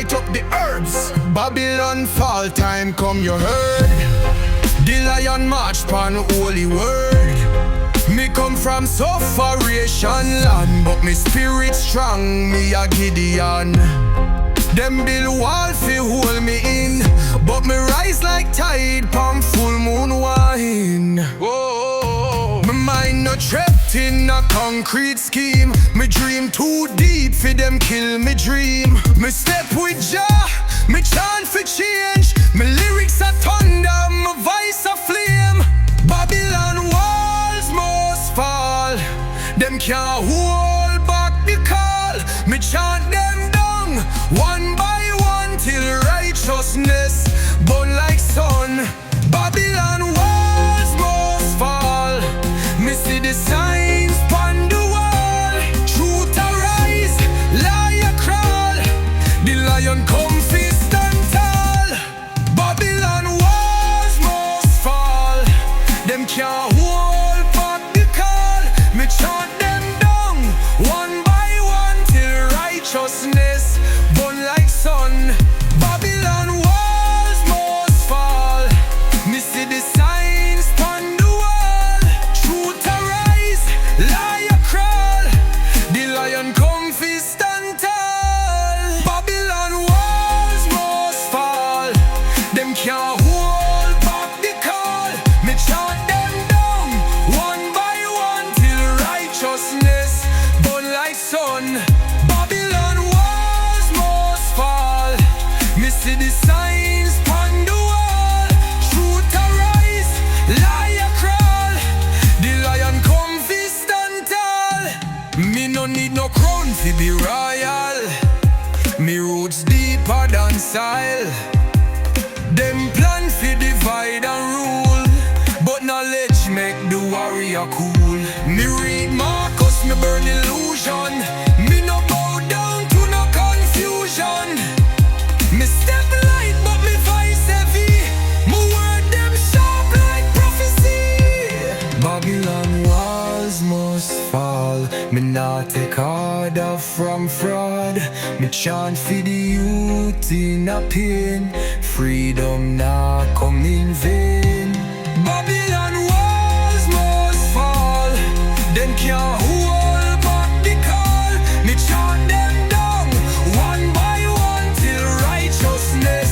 light up the herbs. Babylon fall time come, you heard. The lion march pan holy word. Me come from sufferation land, but me spirit strong, me a Gideon. Them build wall fi hold me in, but me rise like tide palm full moon wine. Whoa, my mind not trapped in a concrete scheme. Me dream too deep for them kill me dream. Me step with Jah, me chant for change. Me lyrics are thunder, my voice a flame. Babylon walls must fall. Them can't hold back the call. Me chant them down one by one till righteousness burn like sun. Babylon walls must fall. Me see the signs pon the wall. Truth arise, liar crawl. The lion come fi stand tall. Babylon walls must fall. Them can't hold back the call. Me chant them down one by one till righteousness burn like sun. Babylon walls must fall. Me see the signs pon the wall. Truth arise, liar crawl. The lion come fi stand tall. Babylon walls must fall. Them can't hold back the call. Me chant them down one by one till righteousness burn like sun. Babylon walls must fall. Me see the signs pon the wall. Truth arise, liar crawl. The lion come fi stand tall. Me no need no crown fi be royal. Me roots deeper than soil. Them plan fi divide and rule, but knowledge make the warrior cool. Me read Marcus, me burn illusion. Me no bow down to no confusion. Me step light but me voice heavy. My word them sharp like prophecy. Babylon walls must fall. Me not take order from fraud. Me chant for the youth in a pain. Freedom not come in vain. Babylon walls must fall. Them can't hold back the call. Me chant them down one by one till righteousness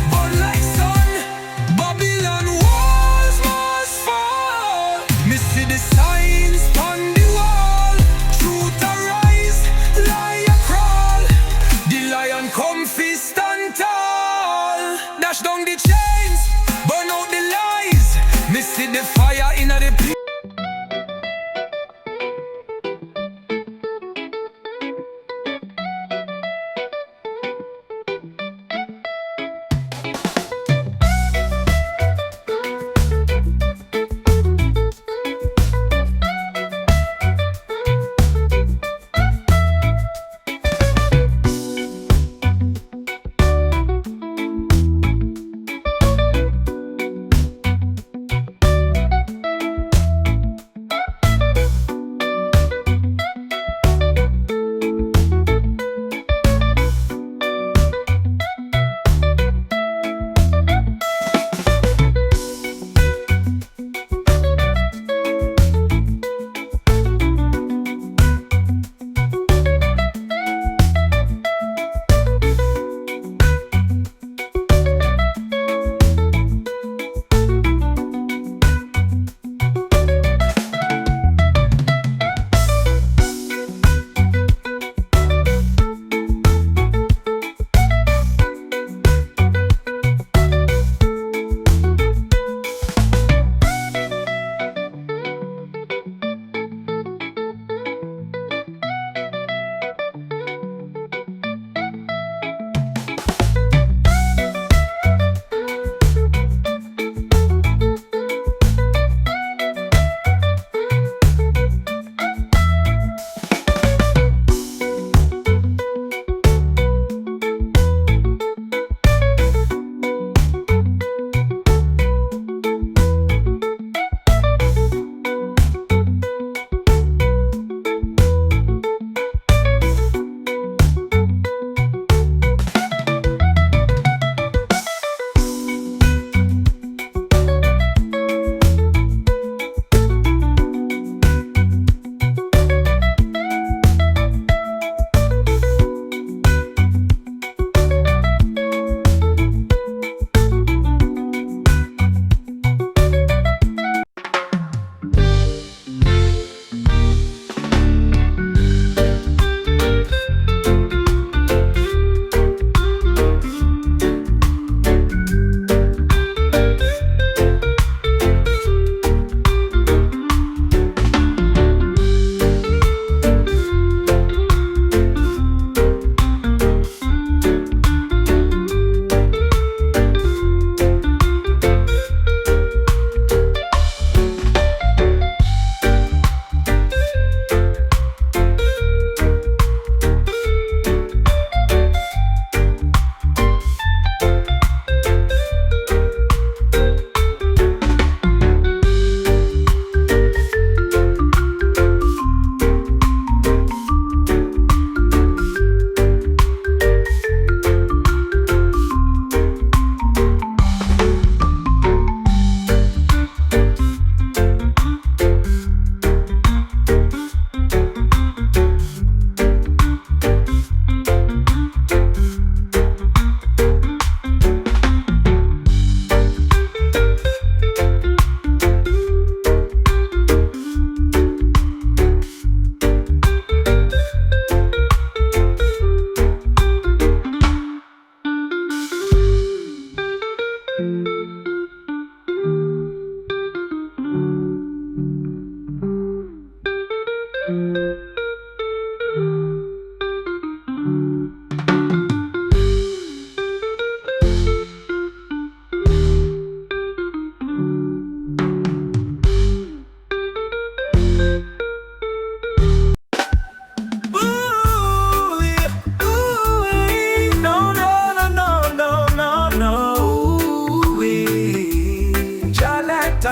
burn like sun. Babylon walls must fall. Me see the signs pon the wall. Truth arise, liar crawl. The lion come fi stand tall. Dash down the chains, burn out the light.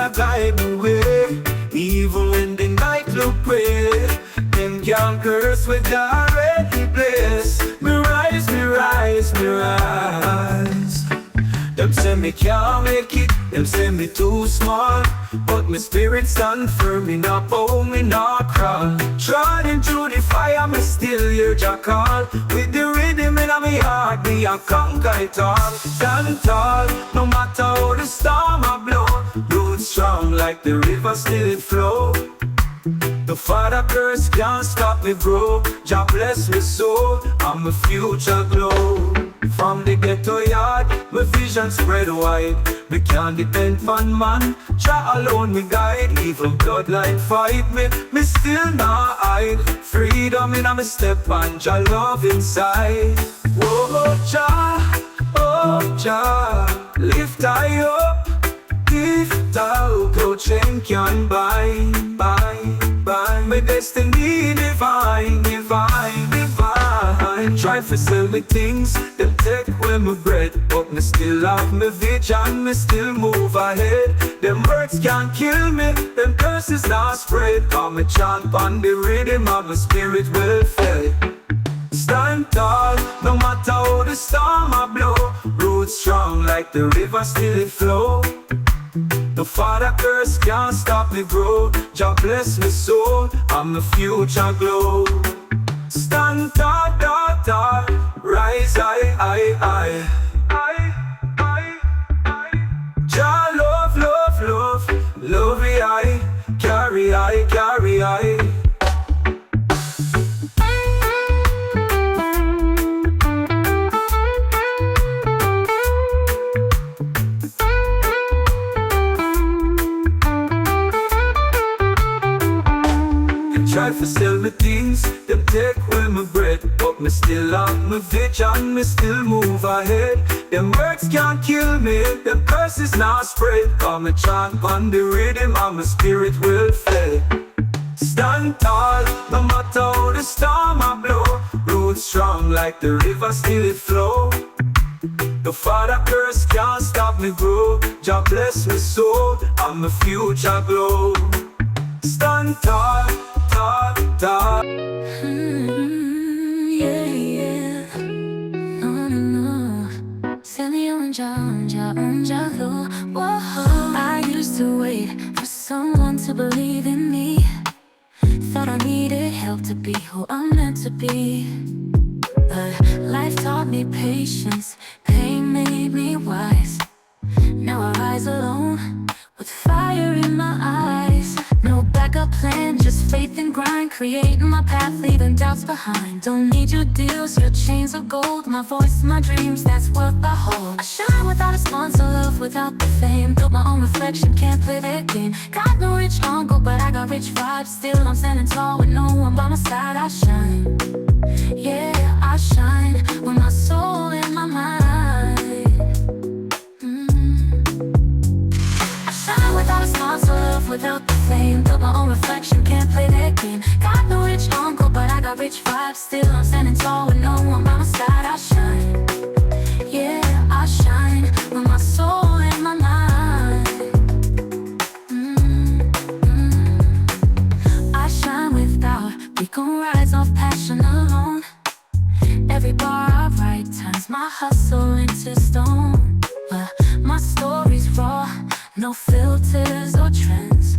I guide the way. Even when the night look gray, them can't curse with already blessed. Me rise, me rise, me rise. Them say me can't make it, them say me too small, but my spirit stand firm, me not bow, me not crawl. Trotting through the fire, me still hear Jah call. With the rhythm in my heart, me a conquer it all. Stand tall, no matter how the storm a blow. Roots strong like the river, still it flow. The Father curse can't stop me grow. Jah bless me soul, and my future glow. From the ghetto yard, my vision spread wide. Me can't depend on man, Jah alone me guide. Even bloodline fight me, me still not hide. Freedom in my step and Jah love inside. Oh Jah, lift I up, lift out, no chain can bind. My destiny divine, divine, divine. Try to sell me things, them take away my bread, but me still have me vision, me still move ahead. Them words can't kill me, them curses not spread. Cause me chant on the rhythm of my spirit well fed. Stand tall, no matter how the storm a blow. Roots strong like the river, still it flow. The Father curse can't stop me grow. Jah bless me soul, and my future glow. Stand tall, tall, tall, rise high. Jah love me I, carry I. Try to sell me things, them take away my bread, but me still have my vision, me still move ahead. Them words can't kill me, them curses not spread. Cause me chant on the rhythm and my spirit will fed. Stand tall, no matter how the storm a blow. Roots strong like the river, still it flow. The Father curse can't stop me grow. Jah bless me soul, and my future glow. Stand tall, tall, tall. Yeah. No. Silly on Jah, whoa. I used to wait for someone to believe in me. Thought I needed help to be who I'm meant to be. But life taught me patience, pain made me wise. Now I rise alone with fire in my eyes. No backup plan, just faith and grind. Creating my path, leaving doubts behind. Don't need your deals, your chains of gold. My voice, my dreams, that's what I hold. I shine without a sponsor, love without the fame. Built my own reflection, can't play that game. Got no rich uncle, but I got rich vibes. Still I'm standing tall with no one by my side. I shine, yeah, I shine with my soul and my mind. Shine without a sponsor, love without the fame. Built my own reflection, can't play that game. Got no rich uncle, but I got rich vibes. Still I'm standing tall with no one by my side. I shine, yeah, I shine with my soul and my mind. I shine without, we gon' rise off passion alone. Every bar I write turns my hustle into stone. But my story's raw, no filters or trends.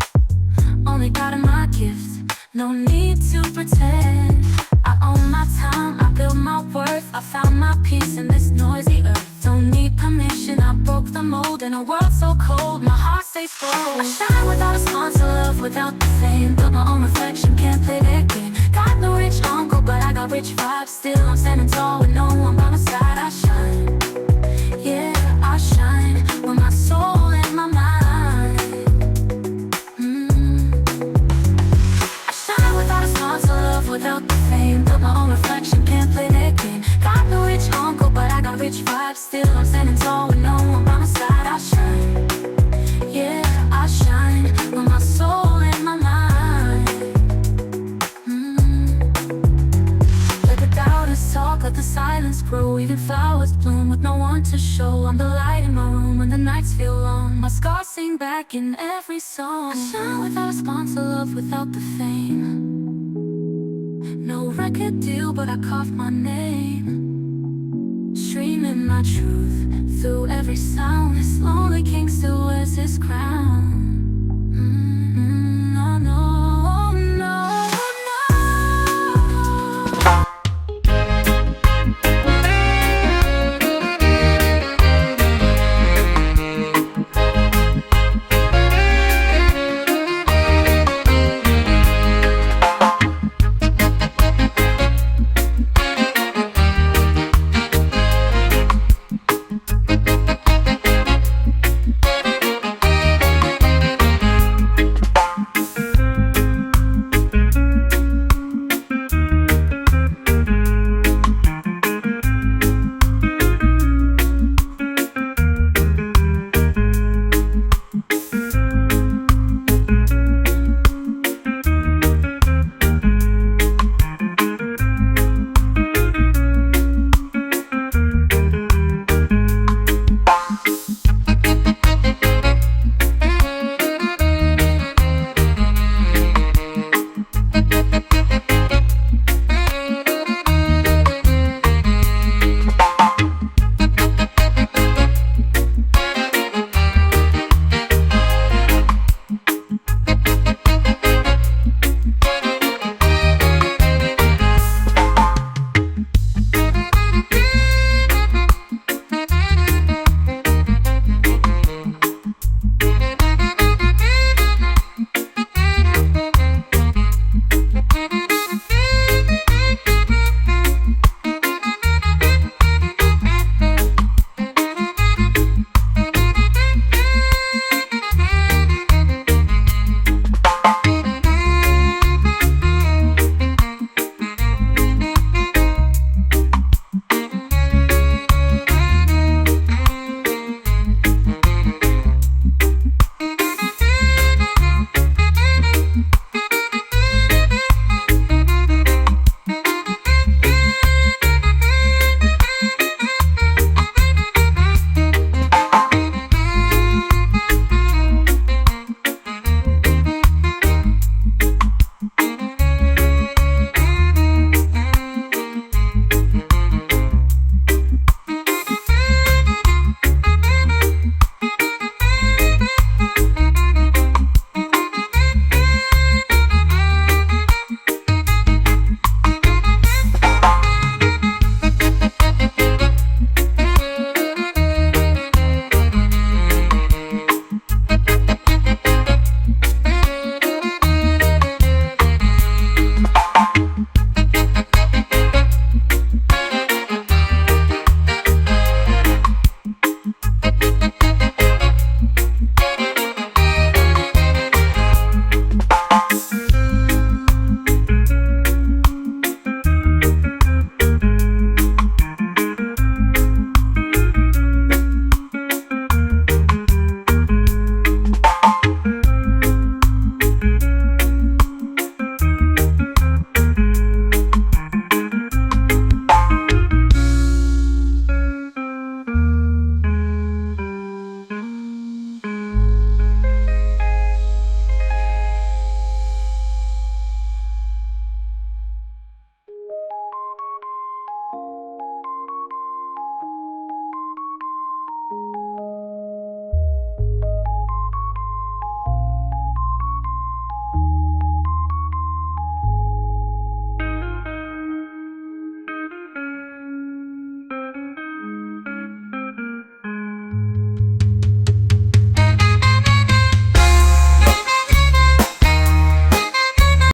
Only God in my gift, no need to pretend. I own my time, I build my worth. I found my peace in this noisy earth. Don't need permission, I broke the mold. In a world so cold, my heart stays cold. I shine without a sponsor, love without the fame. Built my own reflection, can't play that game. Got no rich uncle, but I got rich vibes. Still I'm standing tall with no one by my side. I shine, yeah, I shine with my soul and my mind. I shine without a sponsor, love without the fame. Built my own reflection, can't play that game. Got no rich uncle, but I got rich vibes. Still I'm standing tall with no one by my side. I shine, yeah, I shine with my soul and my mind. Let the doubters talk, let the silence grow. Even flowers bloom with no one to show. I'm the light in my room when the nights feel long. My scars sing sing back in every song. I shine without a sponsor, love without the fame. No record deal, but I carved my name. Streaming my truth through every sound. This lonely king still wears his crown.